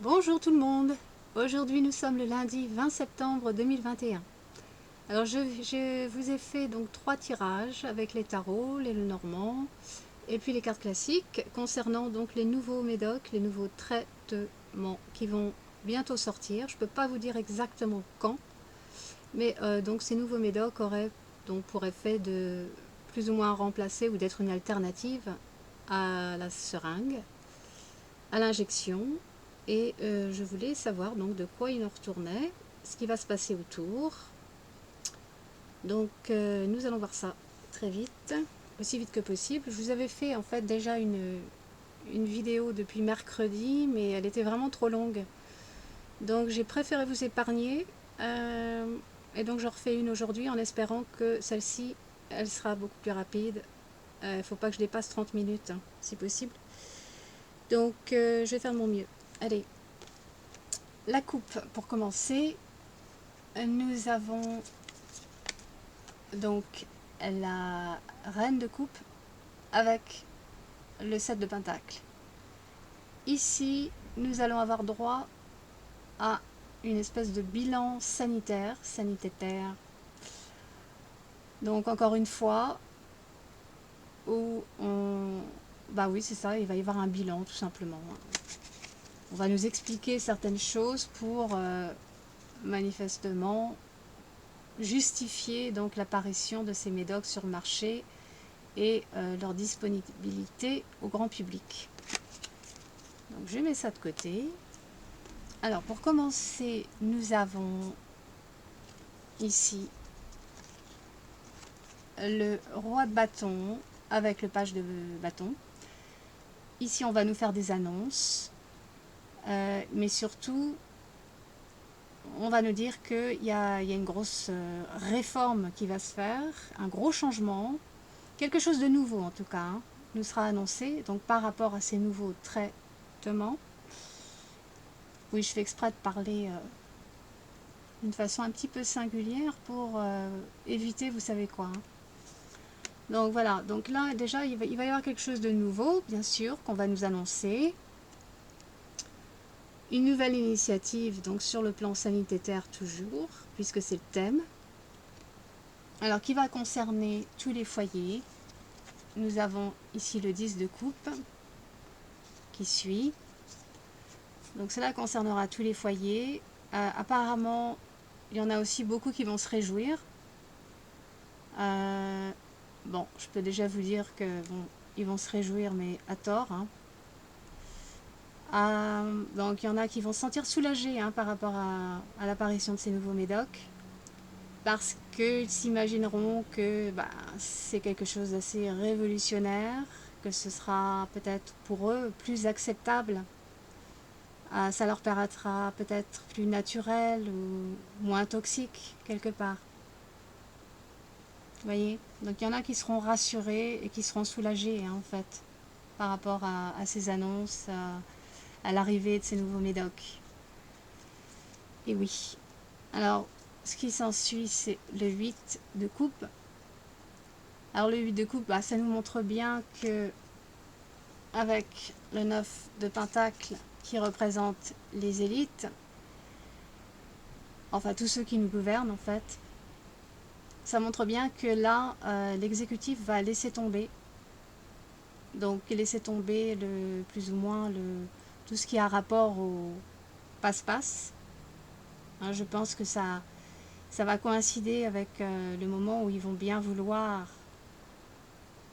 Bonjour tout le monde. Aujourd'hui nous sommes le lundi 20 septembre 2021. Alors je vous ai fait donc 3 tirages avec les tarots, les Lenormand et puis les cartes classiques concernant donc les nouveaux médocs, les nouveaux traitements qui vont bientôt sortir. Je ne peux pas vous dire exactement quand, mais donc ces nouveaux médocs auraient donc pour effet de plus ou moins remplacer ou d'être une alternative à la seringue, à l'injection. Et je voulais savoir donc de quoi il en retournait, ce qui va se passer autour. Donc nous allons voir ça très vite, aussi vite que possible. Je vous avais fait en fait déjà une vidéo depuis mercredi, mais elle était vraiment trop longue. Donc j'ai préféré vous épargner. Et donc j'en refais une aujourd'hui en espérant que celle-ci, elle sera beaucoup plus rapide. Il ne faut pas que je dépasse 30 minutes, hein, si possible. Donc je vais faire de mon mieux. Allez, la coupe pour commencer. Nous avons donc la reine de coupe avec le 7 de pentacle. Ici, nous allons avoir droit à une espèce de bilan sanitaire. Donc encore une fois, où on... Bah oui, c'est ça, il va y avoir un bilan tout simplement. On va nous expliquer certaines choses pour manifestement justifier donc l'apparition de ces médocs sur le marché et leur disponibilité au grand public. Donc je mets ça de côté. Alors pour commencer, nous avons ici le roi de bâton avec le page de bâton. Ici on va nous faire des annonces, mais surtout on va nous dire qu'il y a une grosse réforme qui va se faire, un gros changement, quelque chose de nouveau en tout cas, hein, nous sera annoncé. Donc par rapport à ces nouveaux traitements, oui, je fais exprès de parler d'une façon un petit peu singulière pour éviter vous savez quoi, hein. Donc voilà, donc là déjà il va y avoir quelque chose de nouveau, bien sûr, qu'on va nous annoncer. Une nouvelle initiative donc sur le plan sanitaire toujours, puisque c'est le thème. Alors qui va concerner tous les foyers. Nous avons ici le 10 de coupe qui suit. Donc cela concernera tous les foyers. Apparemment, il y en a aussi beaucoup qui vont se réjouir. Bon, je peux déjà vous dire que bon, ils vont se réjouir, mais à tort, hein. Donc il y en a qui vont se sentir soulagés, hein, par rapport à l'apparition de ces nouveaux médocs, parce qu'ils s'imagineront que bah, c'est quelque chose d'assez révolutionnaire, que ce sera peut-être pour eux plus acceptable. Ça leur paraîtra peut-être plus naturel ou moins toxique quelque part. Vous voyez? Donc il y en a qui seront rassurés et qui seront soulagés, hein, en fait, par rapport à ces annonces, à l'arrivée de ces nouveaux médocs. Et oui. Alors, ce qui s'ensuit, c'est le 8 de coupe. Alors le 8 de coupe, bah, ça nous montre bien que avec le 9 de pentacle qui représente les élites, enfin tous ceux qui nous gouvernent en fait, ça montre bien que là, l'exécutif va laisser tomber. Donc laisser tomber plus ou moins tout ce qui a rapport au passe-passe. Hein, je pense que ça va coïncider avec le moment où ils vont bien vouloir,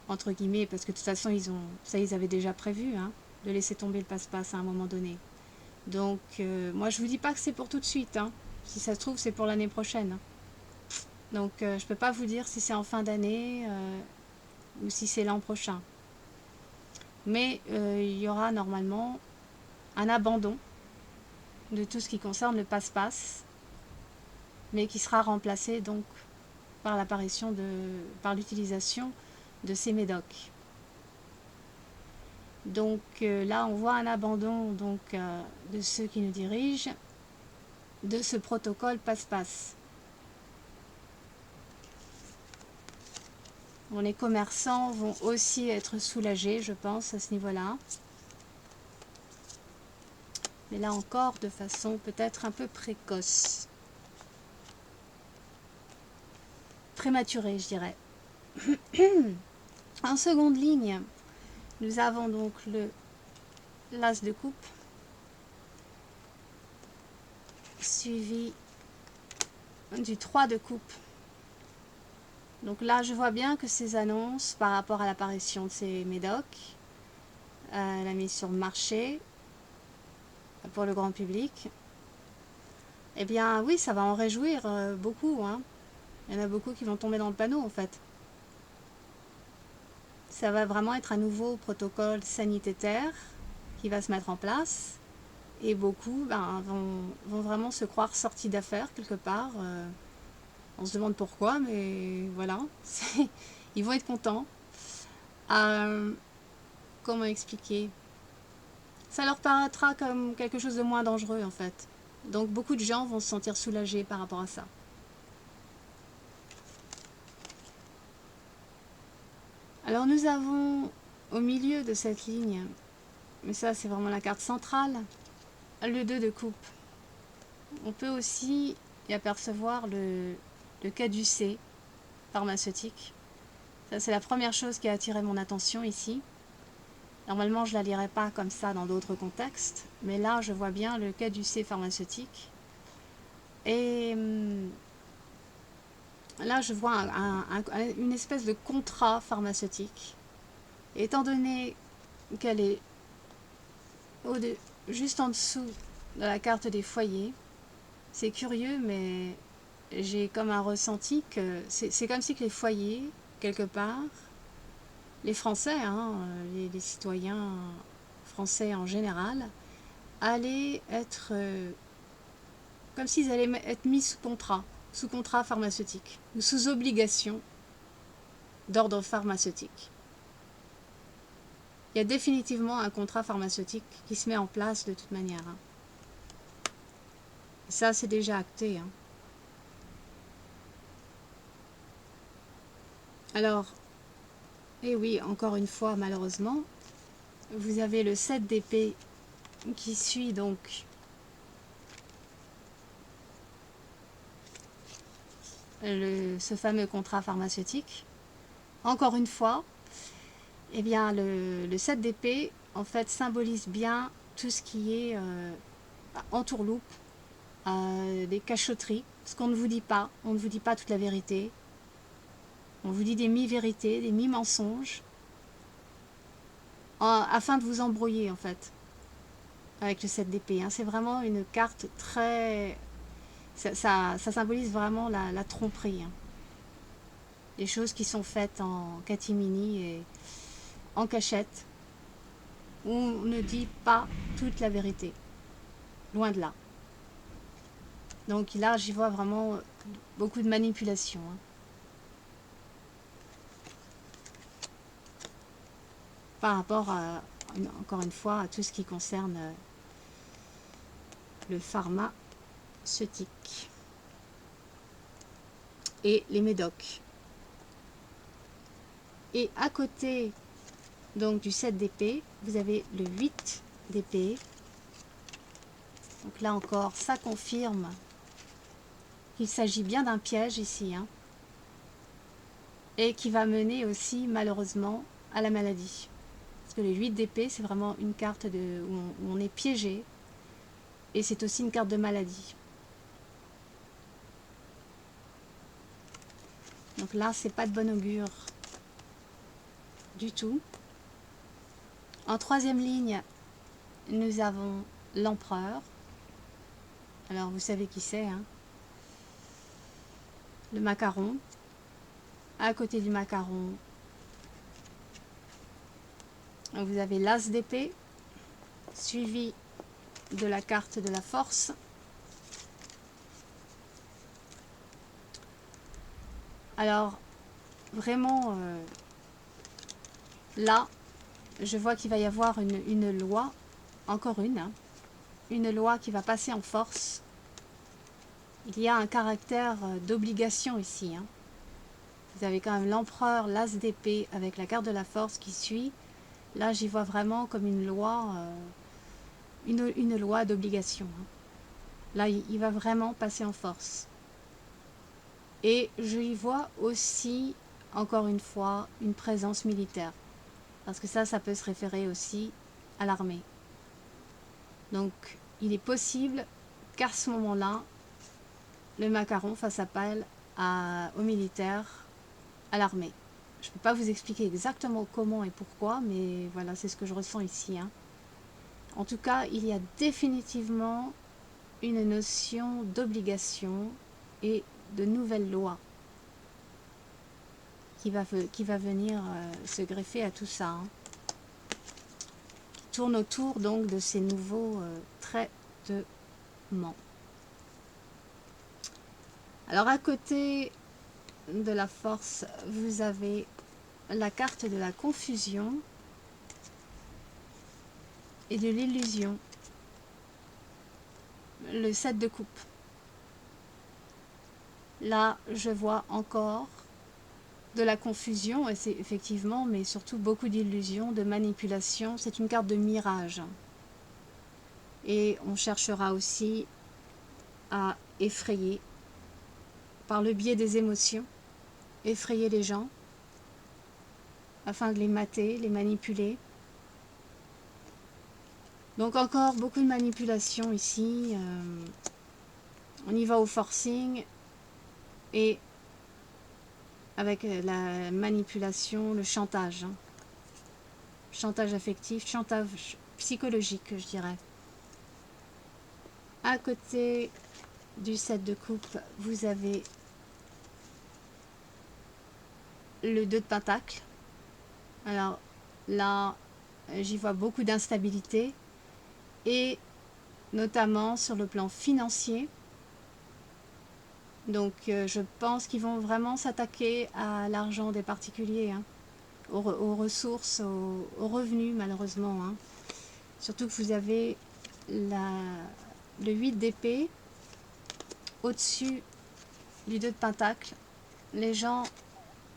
entre guillemets, parce que de toute façon ils avaient déjà prévu, hein, de laisser tomber le passe-passe à un moment donné. Donc moi je vous dis pas que c'est pour tout de suite, hein. Si ça se trouve c'est pour l'année prochaine, hein. Donc je peux pas vous dire si c'est en fin d'année ou si c'est l'an prochain. Mais il y aura normalement un abandon de tout ce qui concerne le passe-passe, mais qui sera remplacé donc par l'utilisation de ces médocs. Donc là, on voit un abandon donc de ceux qui nous dirigent de ce protocole passe-passe. Bon, les commerçants vont aussi être soulagés, je pense, à ce niveau-là. mais là encore de façon peut-être un peu précoce. Prématurée, je dirais. En seconde ligne, nous avons donc l'as de coupe, suivi du 3 de coupe. Donc là, je vois bien que ces annonces par rapport à l'apparition de ces médocs, la mise sur le marché pour le grand public, eh bien oui, ça va en réjouir beaucoup, hein. Il y en a beaucoup qui vont tomber dans le panneau en fait. Ça va vraiment être un nouveau protocole sanitaire qui va se mettre en place. Et beaucoup vont vraiment se croire sortis d'affaires quelque part. On se demande pourquoi, mais voilà. Ils vont être contents. Comment expliquer? Ça leur paraîtra comme quelque chose de moins dangereux en fait. Donc beaucoup de gens vont se sentir soulagés par rapport à ça. Alors nous avons au milieu de cette ligne, mais ça c'est vraiment la carte centrale, le 2 de coupe. On peut aussi y apercevoir le caducée pharmaceutique. Ça c'est la première chose qui a attiré mon attention ici. Normalement je ne la lirais pas comme ça dans d'autres contextes, mais là je vois bien le caducée pharmaceutique. Et là je vois une espèce de contrat pharmaceutique. Et étant donné qu'elle est juste en dessous de la carte des foyers, c'est curieux, mais j'ai comme un ressenti que c'est comme si que les foyers, quelque part, les Français, hein, les citoyens français en général, allaient être comme s'ils allaient être mis sous contrat pharmaceutique, ou sous obligation d'ordre pharmaceutique. Il y a définitivement un contrat pharmaceutique qui se met en place de toute manière. Hein. Ça, c'est déjà acté. Hein. Alors, et oui, encore une fois, malheureusement, vous avez le 7 d'épée qui suit donc ce fameux contrat pharmaceutique. Encore une fois, eh bien, le 7 d'épée, en fait, symbolise bien tout ce qui est entourloupe, des cachotteries, ce qu'on ne vous dit pas. On ne vous dit pas toute la vérité. On vous dit des mi-vérités, des mi-mensonges, afin de vous embrouiller, en fait, avec le 7 d'épée. Hein. C'est vraiment une carte très... Ça symbolise vraiment la tromperie. Hein. Les choses qui sont faites en catimini et en cachette. On ne dit pas toute la vérité. Loin de là. Donc là, j'y vois vraiment beaucoup de manipulation. Hein. Par rapport, encore une fois, à tout ce qui concerne le pharmaceutique et les médocs. Et à côté donc du 7 d'épée, vous avez le 8 d'épée. Donc là encore, ça confirme qu'il s'agit bien d'un piège ici. Hein, et qui va mener aussi, malheureusement, à la maladie. Parce que le 8 d'épée, c'est vraiment une carte où on est piégé. Et c'est aussi une carte de maladie. Donc là, c'est pas de bon augure du tout. En troisième ligne, nous avons l'empereur. Alors, vous savez qui c'est, hein? Le macaron. À côté du macaron, vous avez l'as d'épée, suivi de la carte de la force. Alors, vraiment, là, je vois qu'il va y avoir une loi, encore une loi qui va passer en force. Il y a un caractère d'obligation ici. Hein. Vous avez quand même l'empereur, l'as d'épée avec la carte de la force qui suit. Là, j'y vois vraiment comme une loi une loi d'obligation. Hein. Là, il va vraiment passer en force. Et je y vois aussi, encore une fois, une présence militaire. Parce que ça peut se référer aussi à l'armée. Donc, il est possible qu'à ce moment-là, le macaron fasse appel aux militaires, à l'armée. Je ne peux pas vous expliquer exactement comment et pourquoi, mais voilà, c'est ce que je ressens ici. Hein. En tout cas, il y a définitivement une notion d'obligation et de nouvelle loi qui va venir se greffer à tout ça. Hein. Qui tourne autour donc de ces nouveaux traitements. Alors à côté de la force, vous avez la carte de la confusion et de l'illusion. Le 7 de coupe. Là, je vois encore de la confusion, et c'est effectivement, mais surtout beaucoup d'illusions, de manipulation. C'est une carte de mirage. Et on cherchera aussi à effrayer, par le biais des émotions, effrayer les gens, afin de les mater, les manipuler. Donc encore beaucoup de manipulation ici. On y va au forcing et avec la manipulation, le chantage. Hein. Chantage affectif, chantage psychologique, je dirais. À côté du 7 de coupe, vous avez le 2 de pentacle. Alors là, j'y vois beaucoup d'instabilité et notamment sur le plan financier. Donc je pense qu'ils vont vraiment s'attaquer à l'argent des particuliers, hein, aux ressources, aux revenus malheureusement. Hein. Surtout que vous avez le 8 d'épée au-dessus du 2 de pentacle. Les gens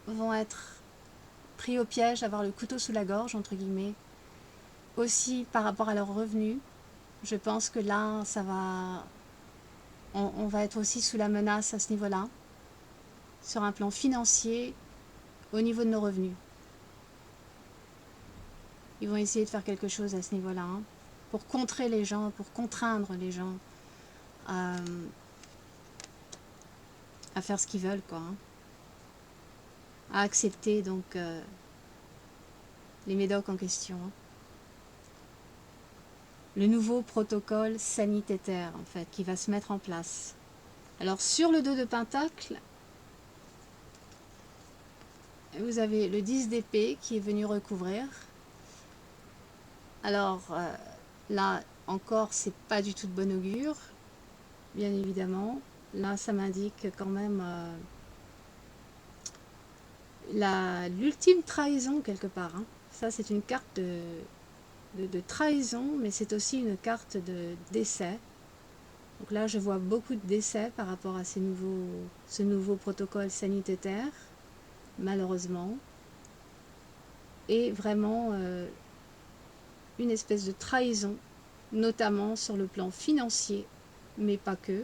vont être pris au piège, avoir le couteau sous la gorge, entre guillemets. Aussi par rapport à leurs revenus, je pense que là, ça va... On va être aussi sous la menace à ce niveau-là, sur un plan financier, au niveau de nos revenus. Ils vont essayer de faire quelque chose à ce niveau-là, hein, pour contrer les gens, pour contraindre les gens à faire ce qu'ils veulent, quoi. Hein. À accepter donc les médocs en question. Hein. Le nouveau protocole sanitaire, en fait, qui va se mettre en place. Alors, sur le 2 de pentacle, vous avez le 10 d'épée qui est venu recouvrir. Alors, là, encore, c'est pas du tout de bon augure, bien évidemment. Là, ça m'indique quand même l'ultime trahison, quelque part. Hein. Ça, c'est une carte de trahison, mais c'est aussi une carte de décès. Donc là, je vois beaucoup de décès par rapport à ce nouveau protocole sanitaire, malheureusement. Et vraiment une espèce de trahison, notamment sur le plan financier, mais pas que.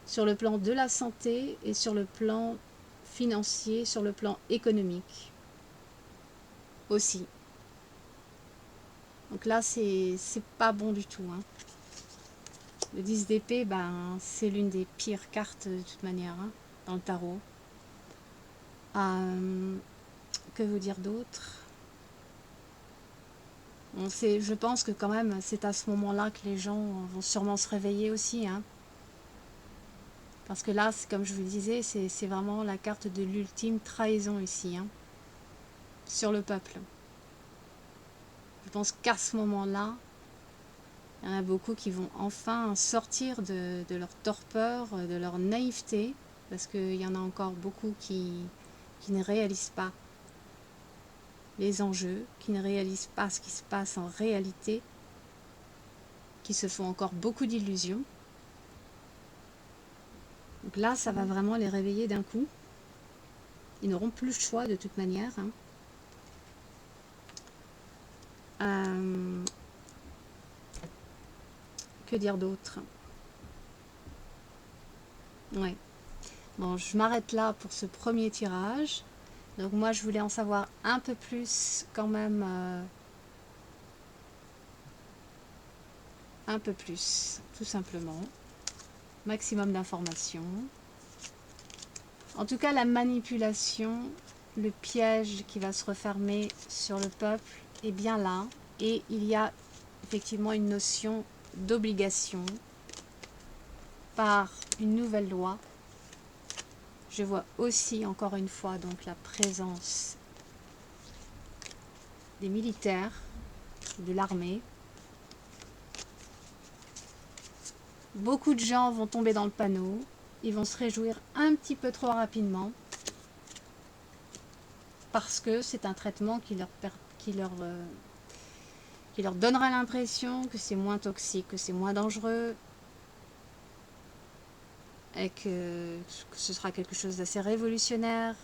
Sur le plan de la santé et sur le plan financier, sur le plan économique aussi. Donc là, c'est pas bon du tout. Hein. Le 10 d'épée, ben, c'est l'une des pires cartes de toute manière hein, dans le tarot. Que vous dire d'autre? Bon, je pense que quand même, c'est à ce moment-là que les gens vont sûrement se réveiller aussi. Hein. Parce que là, comme je vous le disais, c'est vraiment la carte de l'ultime trahison ici. Hein, sur le peuple. Je pense qu'à ce moment-là, il y en a beaucoup qui vont enfin sortir de leur torpeur, de leur naïveté, parce qu'il y en a encore beaucoup qui ne réalisent pas les enjeux, qui ne réalisent pas ce qui se passe en réalité, qui se font encore beaucoup d'illusions. Donc là, ça va vraiment les réveiller d'un coup. Ils n'auront plus le choix de toute manière. Hein. Que dire d'autre? Ouais. Bon, je m'arrête là pour ce premier tirage. Donc moi, je voulais en savoir un peu plus quand même. Un peu plus, tout simplement. Maximum d'informations. En tout cas, la manipulation, le piège qui va se refermer sur le peuple est bien là. Et il y a effectivement une notion d'obligation par une nouvelle loi. Je vois aussi, encore une fois, donc la présence des militaires, de l'armée. Beaucoup de gens vont tomber dans le panneau. Ils vont se réjouir un petit peu trop rapidement. Parce que c'est un traitement qui leur donnera l'impression que c'est moins toxique, que c'est moins dangereux. Et que ce sera quelque chose d'assez révolutionnaire.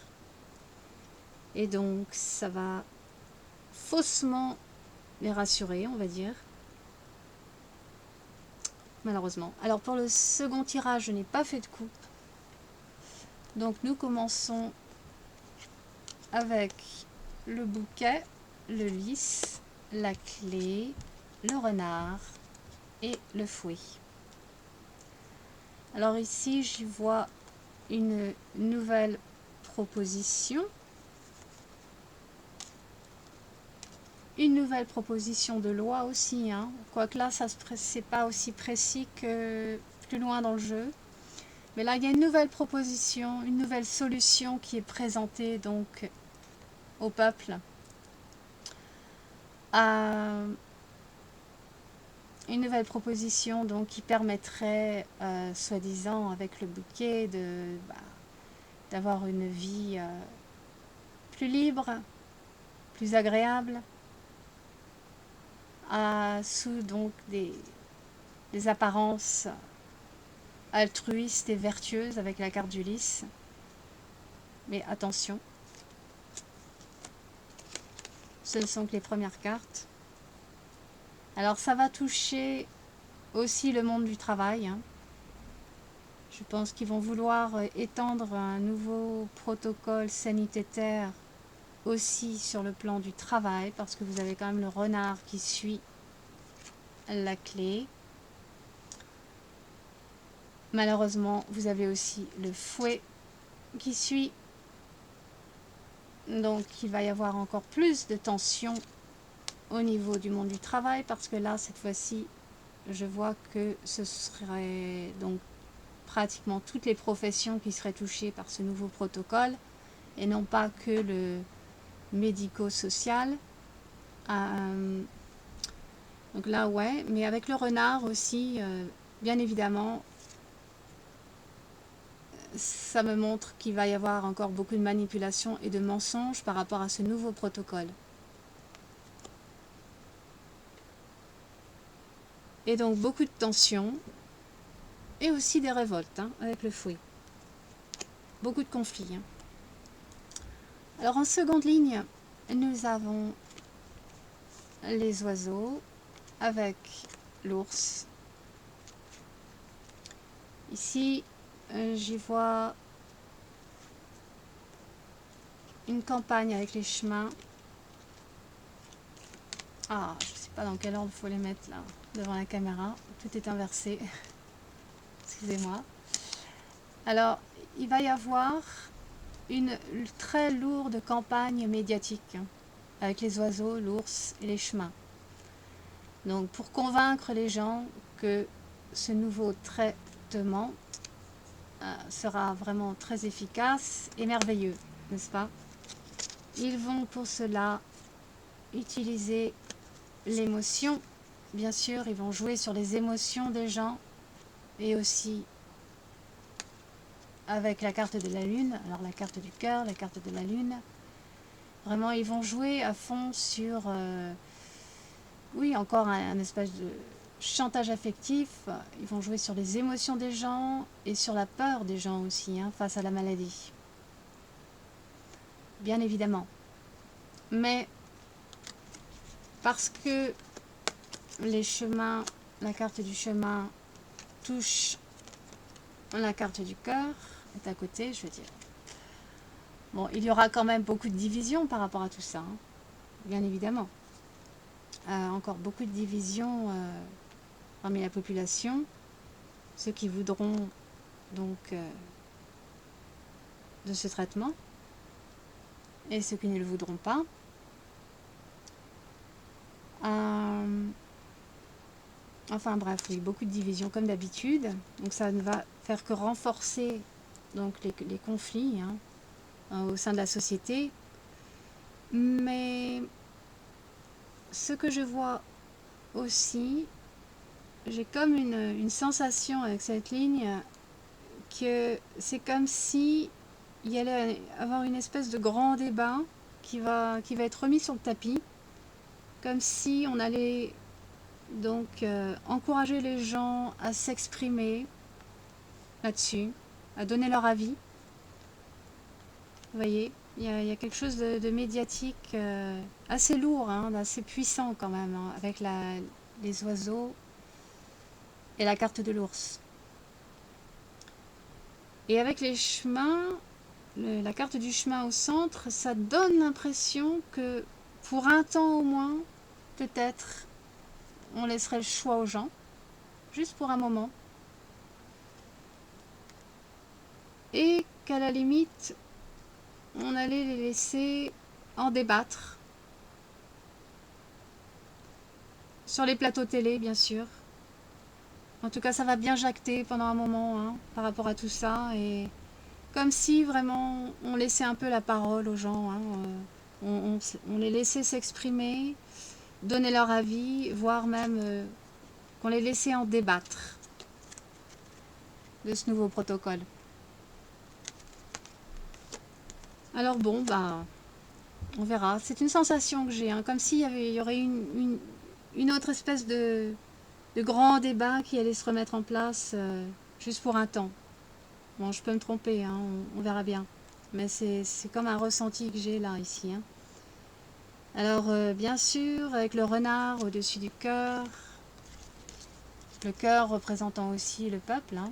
Et donc, ça va faussement les rassurer, on va dire. Malheureusement. Alors, pour le second tirage, je n'ai pas fait de coupe. Donc, nous commençons avec le bouquet, le lys, la clé, le renard et le fouet. Alors ici, j'y vois une nouvelle proposition. Une nouvelle proposition de loi aussi, hein. Quoique là, c'est pas aussi précis que plus loin dans le jeu. Mais là, il y a une nouvelle proposition, une nouvelle solution qui est présentée donc au peuple. Une nouvelle proposition donc qui permettrait, soi-disant, avec le bouquet, d'avoir une vie plus libre, plus agréable, sous donc des apparences altruistes et vertueuses avec la carte du lys. Mais attention, ce ne sont que les premières cartes. Alors ça va toucher aussi le monde du travail, hein. Je pense qu'ils vont vouloir étendre un nouveau protocole sanitaire aussi sur le plan du travail, parce que vous avez quand même le renard qui suit la clé. Malheureusement, vous avez aussi le fouet qui suit. Donc il va y avoir encore plus de tension au niveau du monde du travail, parce que là, cette fois-ci, je vois que ce serait donc pratiquement toutes les professions qui seraient touchées par ce nouveau protocole, et non pas que le médico-social. Donc là, ouais, mais avec le renard aussi, bien évidemment, ça me montre qu'il va y avoir encore beaucoup de manipulation et de mensonges par rapport à ce nouveau protocole. Et donc beaucoup de tensions et aussi des révoltes, hein, avec le fouet. Beaucoup de conflits, hein. Alors en seconde ligne, nous avons les oiseaux avec l'ours. Ici, j'y vois une campagne avec les chemins. Ah, je ne sais pas dans quel ordre il faut les mettre là, devant la caméra. Tout est inversé. Excusez-moi. Alors, il va y avoir une très lourde campagne médiatique, hein, avec les oiseaux, l'ours et les chemins. Donc, pour convaincre les gens que ce nouveau traitement sera vraiment très efficace et merveilleux, n'est-ce pas? Ils vont pour cela utiliser l'émotion. Bien sûr, ils vont jouer sur les émotions des gens, et aussi avec la carte de la lune. Alors la carte du cœur, la carte de la lune. Vraiment, ils vont jouer à fond sur, oui, encore un espèce de chantage affectif. Ils vont jouer sur les émotions des gens et sur la peur des gens aussi, hein, face à la maladie. Bien évidemment. Mais parce que les chemins la carte du chemin touche la carte du cœur, est à côté, je veux dire. Bon, il y aura quand même beaucoup de divisions par rapport à tout ça, hein, bien évidemment. Encore beaucoup de divisions parmi la population. Ceux qui voudront donc de ce traitement et ceux qui ne le voudront pas. Enfin bref, oui, beaucoup de divisions comme d'habitude. Donc ça ne va faire que renforcer donc les conflits au sein de la société. Mais ce que je vois aussi, j'ai comme une sensation avec cette ligne que c'est comme si il y allait avoir une espèce de grand débat qui va être remis sur le tapis, comme si on allait donc encourager les gens à s'exprimer là-dessus, à donner leur avis. Vous voyez, il y a quelque chose de médiatique assez lourd, hein, d'assez puissant quand même, hein, avec les oiseaux et la carte de l'ours. Et avec les chemins, la carte du chemin au centre, ça donne l'impression que pour un temps au moins, peut-être, on laisserait le choix aux gens, juste pour un moment. Et qu'à la limite, on allait les laisser en débattre. Sur les plateaux télé, bien sûr. En tout cas, ça va bien jacter pendant un moment hein, par rapport à tout ça. Et comme si vraiment on laissait un peu la parole aux gens. Hein, on les laissait s'exprimer, donner leur avis, voire même qu'on les laissait en débattre de ce nouveau protocole. Alors bon, bah, on verra. C'est une sensation que j'ai, hein, comme s'il y aurait une autre espèce de grand débat qui allait se remettre en place juste pour un temps. Bon, je peux me tromper, hein, on verra bien. Mais c'est comme un ressenti que j'ai là, ici. Hein. Alors, bien sûr, avec le renard au-dessus du cœur, le cœur représentant aussi le peuple, hein,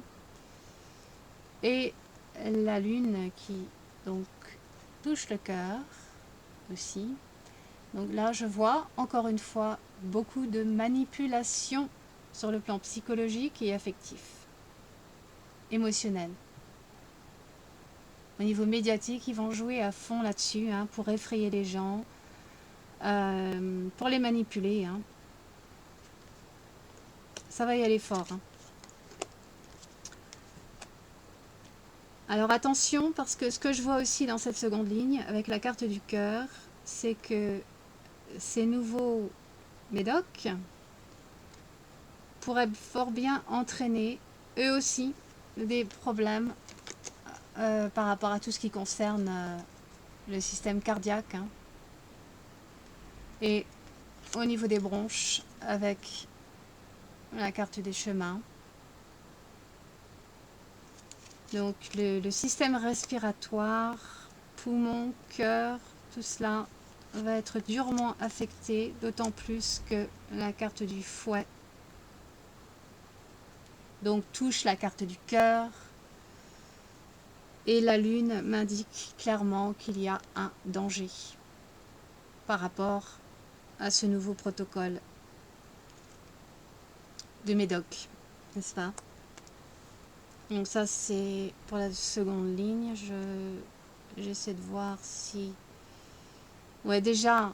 et la lune qui, donc, touche le cœur aussi. Donc là, je vois, encore une fois, beaucoup de manipulation sur le plan psychologique et affectif, émotionnel. Au niveau médiatique, ils vont jouer à fond là-dessus hein, pour effrayer les gens, pour les manipuler. Hein. Ça va y aller fort. Hein. Alors attention, parce que ce que je vois aussi dans cette seconde ligne, avec la carte du cœur, c'est que ces nouveaux médocs pourraient fort bien entraîner, eux aussi, des problèmes par rapport à tout ce qui concerne le système cardiaque. Hein. Et au niveau des bronches, avec la carte des chemins. Donc le système respiratoire, poumon, cœur, tout cela va être durement affecté, d'autant plus que la carte du fouet donc touche la carte du cœur et la lune m'indique clairement qu'il y a un danger par rapport à ce nouveau protocole de Médoc, n'est-ce pas? Donc ça c'est pour la seconde ligne, j'essaie de voir si... Ouais déjà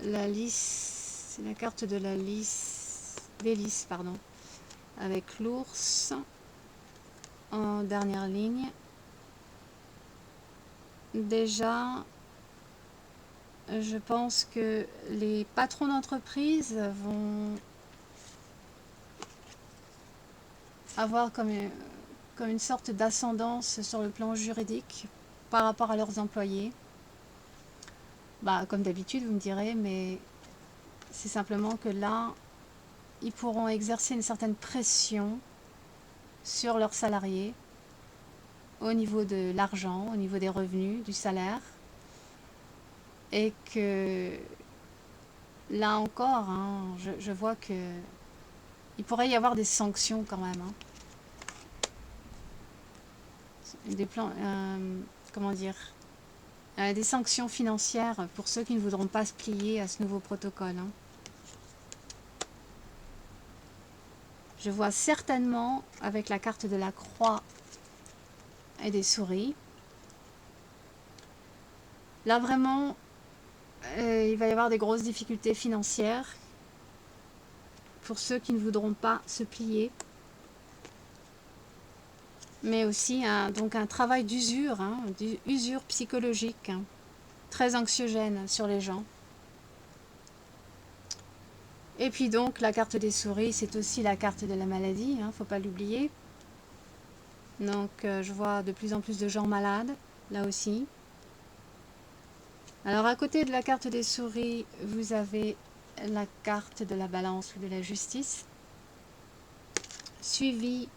la lys, la carte de la lys, des lys pardon, avec l'ours en dernière ligne. Déjà je pense que les patrons d'entreprise vont avoir comme une sorte d'ascendance sur le plan juridique par rapport à leurs employés. Bah, comme d'habitude, vous me direz, mais c'est simplement que là, ils pourront exercer une certaine pression sur leurs salariés au niveau de l'argent, au niveau des revenus, du salaire, et que là encore, hein, je vois que il pourrait y avoir des sanctions quand même. Hein. Des plans, comment dire, des sanctions financières pour ceux qui ne voudront pas se plier à ce nouveau protocole. Hein. Je vois certainement avec la carte de la croix et des souris. Là vraiment, il va y avoir des grosses difficultés financières pour ceux qui ne voudront pas se plier. Mais aussi donc un travail d'usure, hein, d'usure psychologique, hein, très anxiogène sur les gens. Et puis donc la carte des souris, c'est aussi la carte de la maladie, hein, faut pas l'oublier. Donc je vois de plus en plus de gens malades, là aussi. Alors à côté de la carte des souris, vous avez la carte de la balance ou de la justice, suivie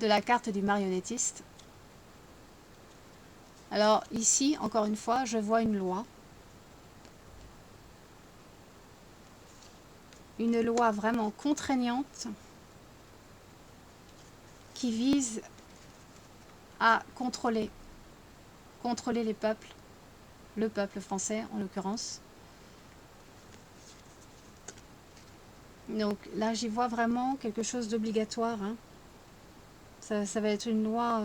de la carte du marionnettiste. Alors ici, encore une fois, je vois une loi. Une loi vraiment contraignante qui vise à contrôler les peuples, le peuple français en l'occurrence. Donc là, j'y vois vraiment quelque chose d'obligatoire. Hein. Ça va être une loi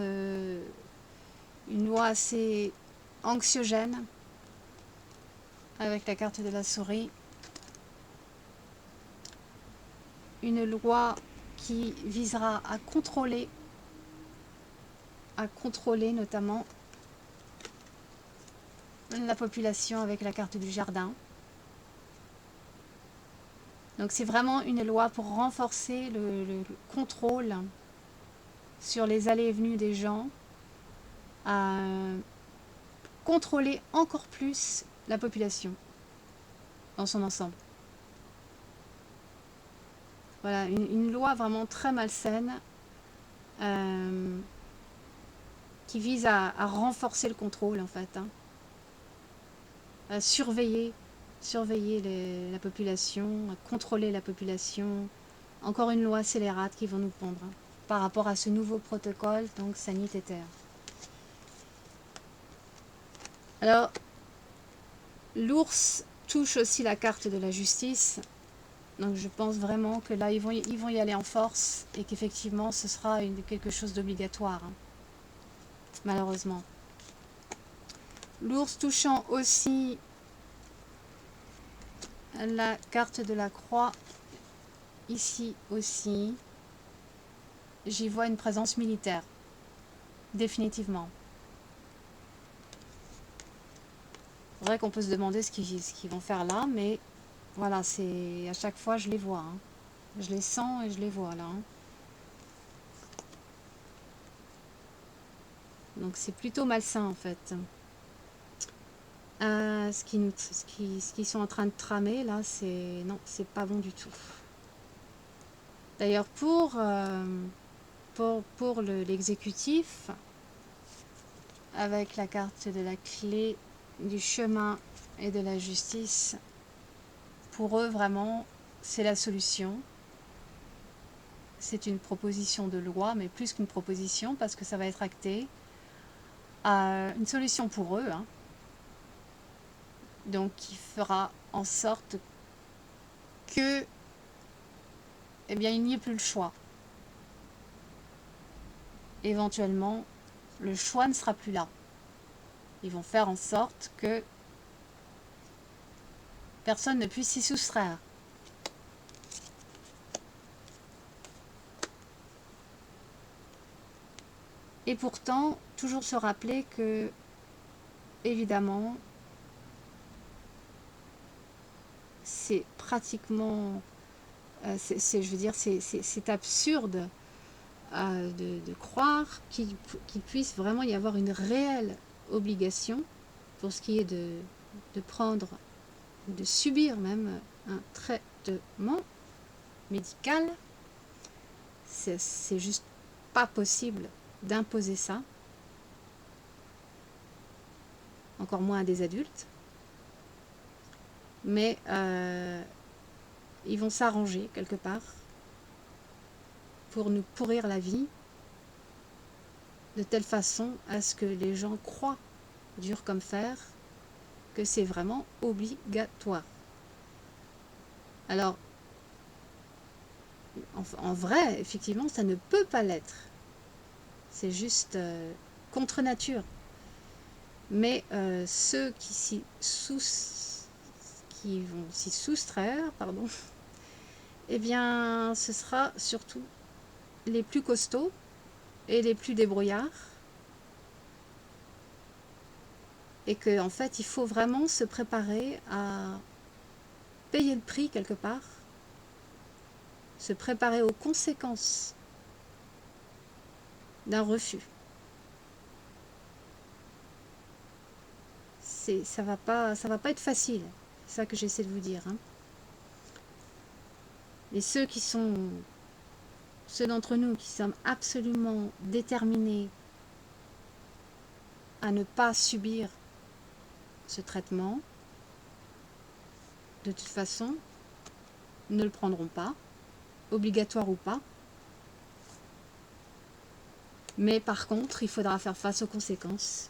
assez anxiogène avec la carte de la souris. Une loi qui visera à contrôler notamment la population avec la carte du jardin. Donc c'est vraiment une loi pour renforcer le contrôle sur les allées et venues des gens, à contrôler encore plus la population dans son ensemble. Voilà, une loi vraiment très malsaine qui vise à renforcer le contrôle en fait, hein, à surveiller la population, à contrôler la population. Encore une loi scélérate qui vont nous pondre hein, par rapport à ce nouveau protocole donc sanitaire. Alors, l'ours touche aussi la carte de la justice. Donc je pense vraiment que là, ils vont y aller en force et qu'effectivement, ce sera quelque chose d'obligatoire, hein, malheureusement. L'ours touchant aussi la carte de la croix, ici aussi, j'y vois une présence militaire, définitivement. C'est vrai qu'on peut se demander ce qu'ils vont faire là, mais voilà, c'est à chaque fois je les vois. Hein. Je les sens et je les vois là. Hein. Donc c'est plutôt malsain en fait. Ce qu'ils sont en train de tramer là, non, c'est pas bon du tout. D'ailleurs pour l'exécutif, avec la carte de la clé du chemin et de la justice, pour eux vraiment c'est la solution. C'est une proposition de loi, mais plus qu'une proposition parce que ça va être acté. Une solution pour eux, hein. Donc qui fera en sorte que eh bien, il n'y ait plus le choix. Éventuellement, le choix ne sera plus là. Ils vont faire en sorte que personne ne puisse s'y soustraire. Et pourtant, toujours se rappeler que, évidemment, c'est pratiquement, je veux dire, c'est absurde de croire qu'il puisse vraiment y avoir une réelle obligation pour ce qui est de prendre, de subir même un traitement médical. C'est juste pas possible d'imposer ça. encore moins à des adultes. Mais ils vont s'arranger quelque part pour nous pourrir la vie de telle façon à ce que les gens croient, dur comme fer, que c'est vraiment obligatoire. Alors, en vrai, effectivement, ça ne peut pas l'être. C'est juste contre nature. Mais ceux qui vont s'y soustraire, pardon, eh bien, ce sera surtout les plus costauds et les plus débrouillards. Et qu'en fait, il faut vraiment se préparer à payer le prix quelque part, se préparer aux conséquences d'un refus. Ça va pas être facile. C'est ça que j'essaie de vous dire. Hein. Et ceux d'entre nous qui sommes absolument déterminés à ne pas subir ce traitement, de toute façon, ne le prendront pas, obligatoire ou pas. Mais par contre, il faudra faire face aux conséquences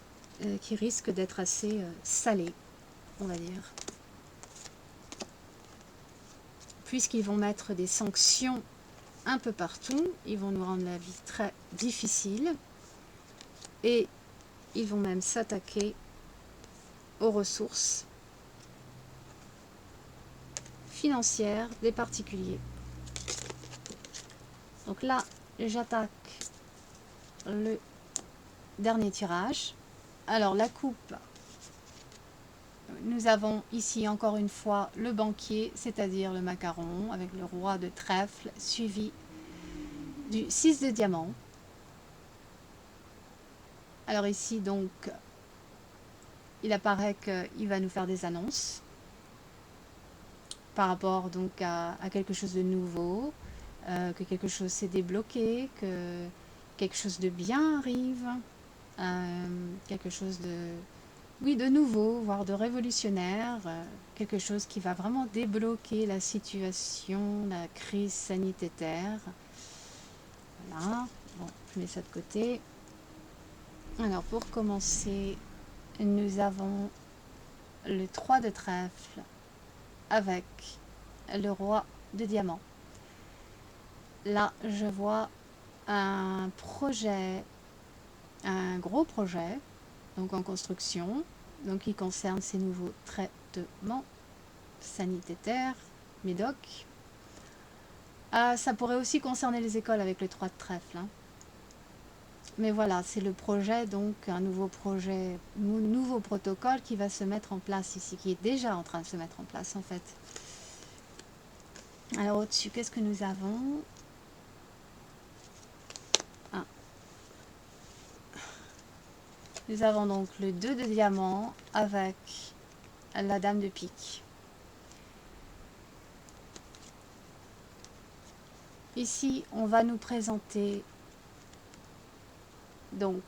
qui risquent d'être assez salées, on va dire. Puisqu'ils vont mettre des sanctions un peu partout, ils vont nous rendre la vie très difficile et ils vont même s'attaquer aux ressources financières des particuliers. Donc là, j'attaque le dernier tirage. Alors la coupe, nous avons ici encore une fois le banquier, c'est-à-dire le macaron avec le roi de trèfle suivi du 6 de diamant. Alors ici donc il apparaît qu'il va nous faire des annonces par rapport donc à quelque chose de nouveau, que quelque chose s'est débloqué, que quelque chose de bien arrive, quelque chose de nouveau, voire de révolutionnaire, quelque chose qui va vraiment débloquer la situation, la crise sanitaire. Voilà, bon, je mets ça de côté. Alors pour commencer, nous avons le 3 de trèfle avec le roi de diamant. Là, je vois un projet, un gros projet, donc en construction, donc qui concerne ces nouveaux traitements sanitaires, médoc. Ça pourrait aussi concerner les écoles avec le 3 de trèfle. Hein. Mais voilà, c'est le projet, donc un nouveau projet, nouveau protocole qui va se mettre en place ici, qui est déjà en train de se mettre en place en fait. Alors au-dessus, qu'est-ce que nous avons? Nous avons donc le 2 de diamant avec la dame de pique. Ici, on va nous présenter donc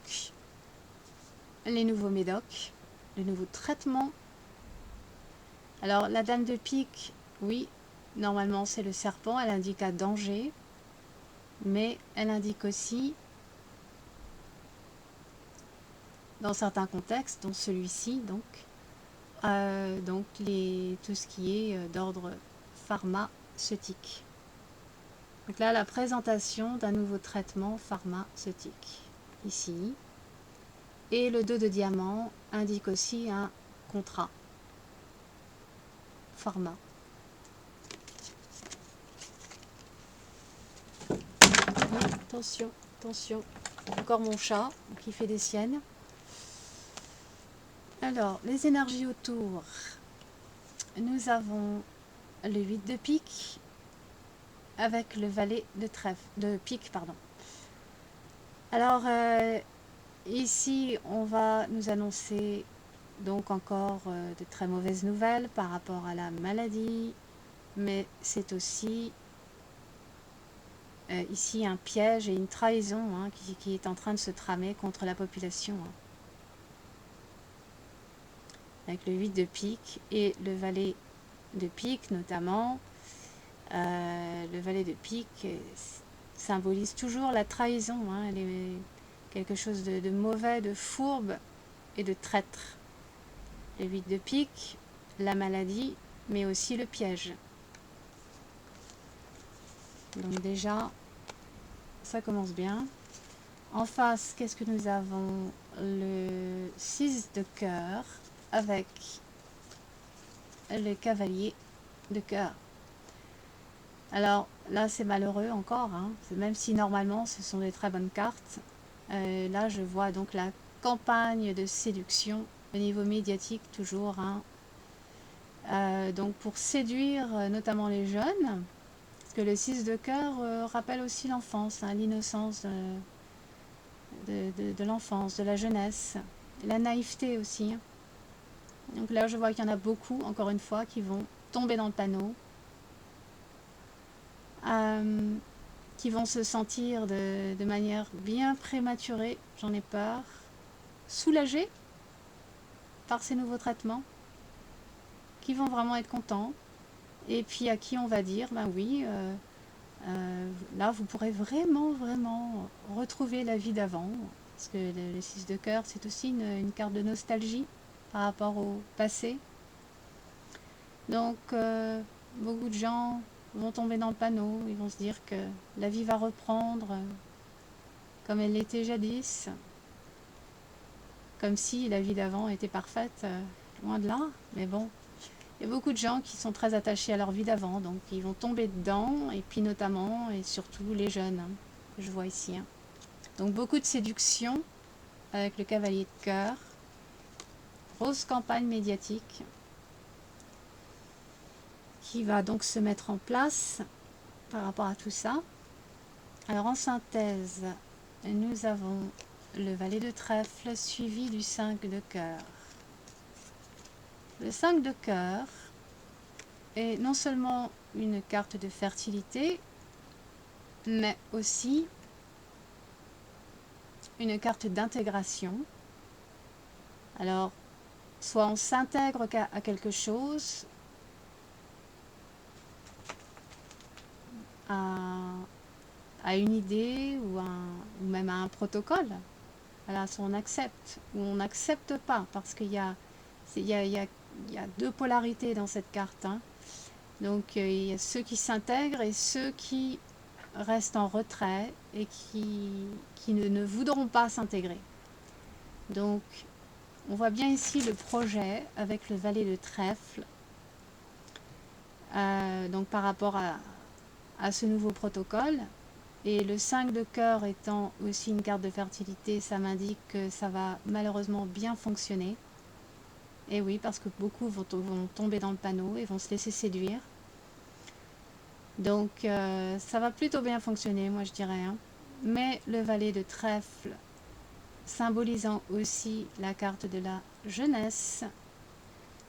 les nouveaux médocs, le nouveau traitement. Alors, la dame de pique, oui, normalement c'est le serpent, elle indique un danger, mais elle indique aussi, dans certains contextes, dont celui-ci, donc tout ce qui est d'ordre pharmaceutique. Donc là, la présentation d'un nouveau traitement pharmaceutique, ici. Et le 2 de diamant indique aussi un contrat pharma. Attention, attention. Encore mon chat qui fait des siennes. Alors, les énergies autour. Nous avons le 8 de pique avec le valet de trèfle, de pique, pardon. Alors, ici, on va nous annoncer donc encore de très mauvaises nouvelles par rapport à la maladie, mais c'est aussi ici un piège et une trahison hein, qui est en train de se tramer contre la population. Hein. avec le 8 de pique et le valet de pique notamment. Le valet de pique symbolise toujours la trahison, hein. Elle est quelque chose de mauvais, de fourbe et de traître. Le 8 de pique, la maladie, mais aussi le piège. Donc déjà, ça commence bien. En face, qu'est-ce que nous avons? Le 6 de cœur avec le cavalier de cœur. Alors là, c'est malheureux encore, hein. Même si normalement ce sont des très bonnes cartes. Là, je vois donc la campagne de séduction au niveau médiatique toujours, hein. Donc pour séduire notamment les jeunes, parce que le 6 de cœur rappelle aussi l'enfance, hein, l'innocence de l'enfance, de la jeunesse, la naïveté aussi. Donc là, je vois qu'il y en a beaucoup, encore une fois, qui vont tomber dans le panneau, qui vont se sentir de manière bien prématurée, j'en ai peur, soulagés par ces nouveaux traitements, qui vont vraiment être contents, et puis à qui on va dire, ben oui, là vous pourrez vraiment retrouver la vie d'avant, parce que le 6 de cœur, c'est aussi une carte de nostalgie par rapport au passé. Donc beaucoup de gens vont tomber dans le panneau, ils vont se dire que la vie va reprendre comme elle l'était jadis, comme si la vie d'avant était parfaite, loin de là, mais bon, il y a beaucoup de gens qui sont très attachés à leur vie d'avant, donc ils vont tomber dedans, et puis notamment et surtout les jeunes, hein, que je vois ici, hein. Donc beaucoup de séduction avec le cavalier de cœur, grosse campagne médiatique qui va donc se mettre en place par rapport à tout ça. Alors en synthèse, nous avons le valet de trèfle suivi du 5 de cœur. Le 5 de cœur est non seulement une carte de fertilité, mais aussi une carte d'intégration. Alors, soit on s'intègre à quelque chose, à une idée ou même à un protocole. Voilà, soit on accepte ou on n'accepte pas, parce qu'il y a deux polarités dans cette carte, hein. Donc il y a ceux qui s'intègrent et ceux qui restent en retrait et qui ne voudront pas s'intégrer. Donc on voit bien ici le projet avec le valet de trèfle, donc par rapport à ce nouveau protocole. Et le 5 de cœur étant aussi une carte de fertilité, ça m'indique que ça va malheureusement bien fonctionner. Et oui, parce que beaucoup vont tomber dans le panneau et vont se laisser séduire. Donc ça va plutôt bien fonctionner, moi je dirais, hein. Mais le valet de trèfle, symbolisant aussi la carte de la jeunesse,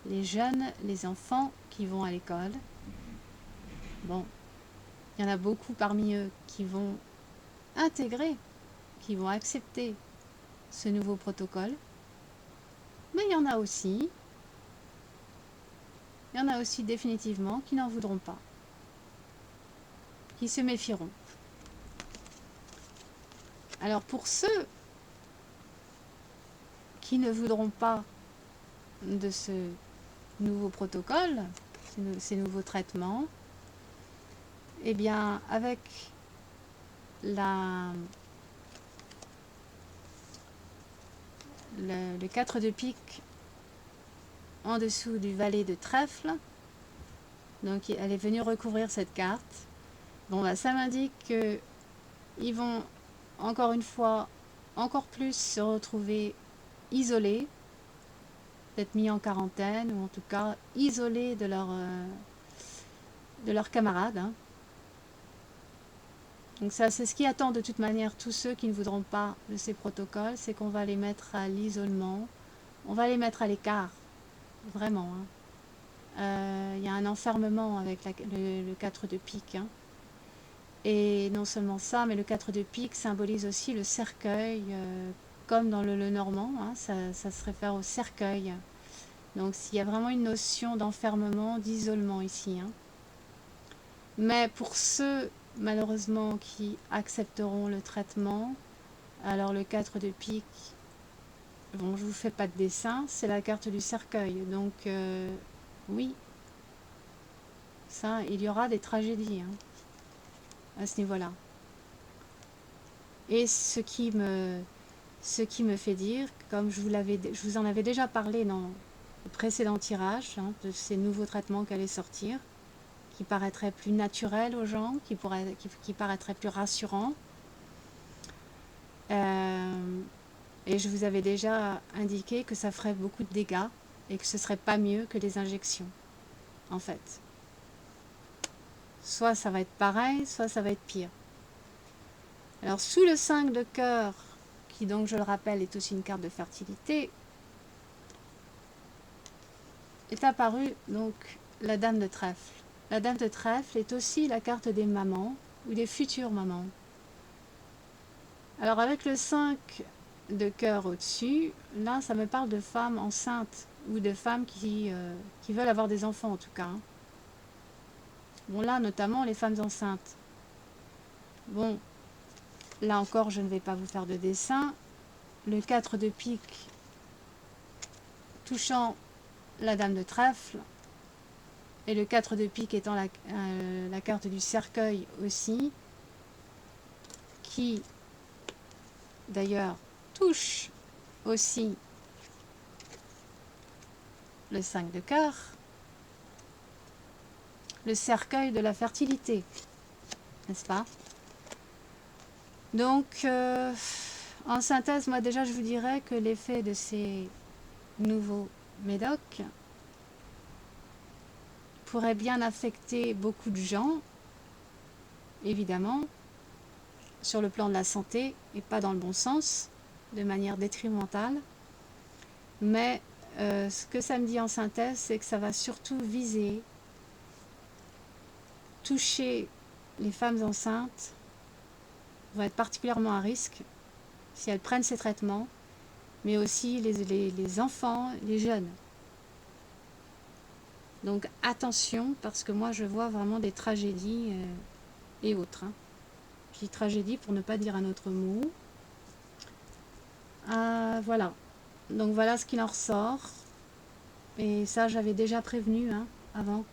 les jeunes, les enfants qui vont à l'école. Bon, il y en a beaucoup parmi eux qui vont intégrer, qui vont accepter ce nouveau protocole. Mais il y en a aussi définitivement qui n'en voudront pas, qui se méfieront. Alors pour ceux qui ne voudront pas de ce nouveau protocole, ces nouveaux traitements, eh bien avec le 4 de pique en dessous du valet de trèfle, donc elle est venue recouvrir cette carte. Bon, bah, ça m'indique qu'ils vont encore une fois, encore plus se retrouver isolés, peut-être mis en quarantaine, ou en tout cas isolés de leurs camarades, hein. Donc ça, c'est ce qui attend de toute manière tous ceux qui ne voudront pas de ces protocoles, c'est qu'on va les mettre à l'isolement, on va les mettre à l'écart, vraiment, hein. Il y a un enfermement avec le 4 de pique, hein. Et non seulement ça, mais le 4 de pique symbolise aussi le cercueil, comme dans le normand, hein, ça se réfère au cercueil. Donc s'il y a vraiment une notion d'enfermement, d'isolement ici. Hein. Mais pour ceux malheureusement qui accepteront le traitement, alors le 4 de pique, bon je vous fais pas de dessin, c'est la carte du cercueil. Donc oui, ça il y aura des tragédies hein, à ce niveau-là. Et ce qui me fait dire, comme je vous en avais déjà parlé dans le précédent tirage, hein, de ces nouveaux traitements qui allaient sortir, qui paraîtraient plus naturels aux gens, qui paraîtraient plus rassurants. Et je vous avais déjà indiqué que ça ferait beaucoup de dégâts et que ce serait pas mieux que les injections, en fait. Soit ça va être pareil, soit ça va être pire. Alors sous le 5 de cœur, qui donc je le rappelle est aussi une carte de fertilité, est apparue donc la dame de trèfle. La dame de trèfle est aussi la carte des mamans ou des futures mamans. Alors avec le 5 de cœur au-dessus, là ça me parle de femmes enceintes ou de femmes qui veulent avoir des enfants en tout cas. Bon là notamment les femmes enceintes. Bon, là encore je ne vais pas vous faire de dessin. Le 4 de pique touchant la dame de trèfle et le 4 de pique étant la carte du cercueil aussi, qui d'ailleurs touche aussi le 5 de cœur, le cercueil de la fertilité, n'est-ce pas? Donc en synthèse, moi déjà je vous dirais que l'effet de ces nouveaux médocs pourrait bien affecter beaucoup de gens, évidemment, sur le plan de la santé et pas dans le bon sens, de manière détrimentale. Mais ce que ça me dit en synthèse, c'est que ça va surtout viser, toucher les femmes enceintes, vont être particulièrement à risque si elles prennent ces traitements, mais aussi les enfants, les jeunes. Donc attention, parce que moi je vois vraiment des tragédies et autres. Hein. Je dis tragédie pour ne pas dire un autre mot. Voilà. Donc voilà ce qu'il en ressort. Et ça j'avais déjà prévenu hein, avant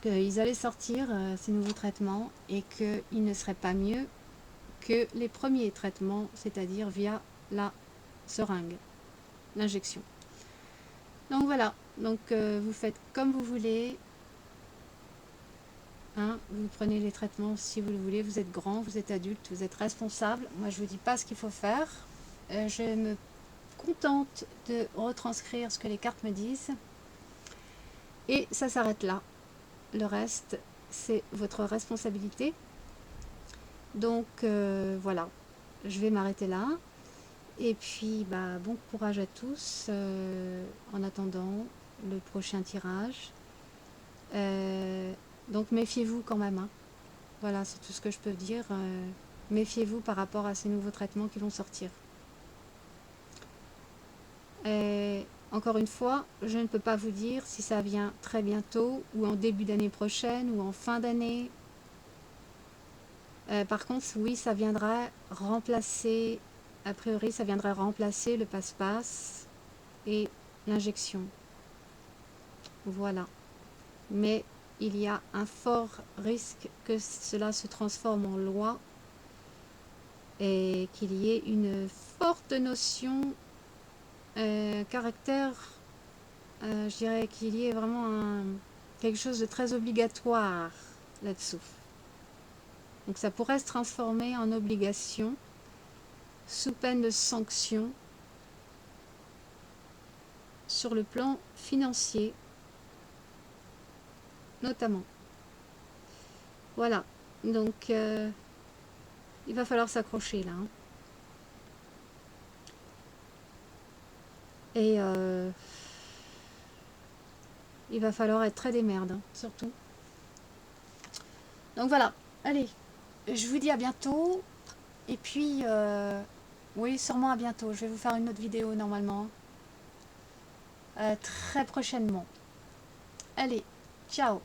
qu'ils allaient sortir ces nouveaux traitements et qu'ils ne seraient pas mieux que les premiers traitements, c'est-à-dire via la seringue, l'injection. Donc voilà, donc vous faites comme vous voulez, hein, vous prenez les traitements si vous le voulez, vous êtes grand, vous êtes adulte, vous êtes responsable. Moi je vous dis pas ce qu'il faut faire, je me contente de retranscrire ce que les cartes me disent et ça s'arrête là. Le reste c'est votre responsabilité. Donc voilà, je vais m'arrêter là. Et puis bah, bon courage à tous en attendant le prochain tirage. Donc méfiez-vous quand même. Hein. Voilà, c'est tout ce que je peux dire. Méfiez-vous par rapport à ces nouveaux traitements qui vont sortir. Et encore une fois, je ne peux pas vous dire si ça vient très bientôt ou en début d'année prochaine ou en fin d'année. Par contre, oui, ça viendra remplacer, a priori, ça viendrait remplacer le passe-passe et l'injection. Voilà. Mais il y a un fort risque que cela se transforme en loi et qu'il y ait une forte notion, caractère, je dirais qu'il y ait vraiment quelque chose de très obligatoire là-dessous. Donc ça pourrait se transformer en obligation sous peine de sanction sur le plan financier notamment. Voilà, donc il va falloir s'accrocher là. Hein. Et il va falloir être très démerde, hein, surtout. Donc voilà, allez, je vous dis à bientôt. Et puis, oui, sûrement à bientôt. Je vais vous faire une autre vidéo normalement. très prochainement. Allez, ciao!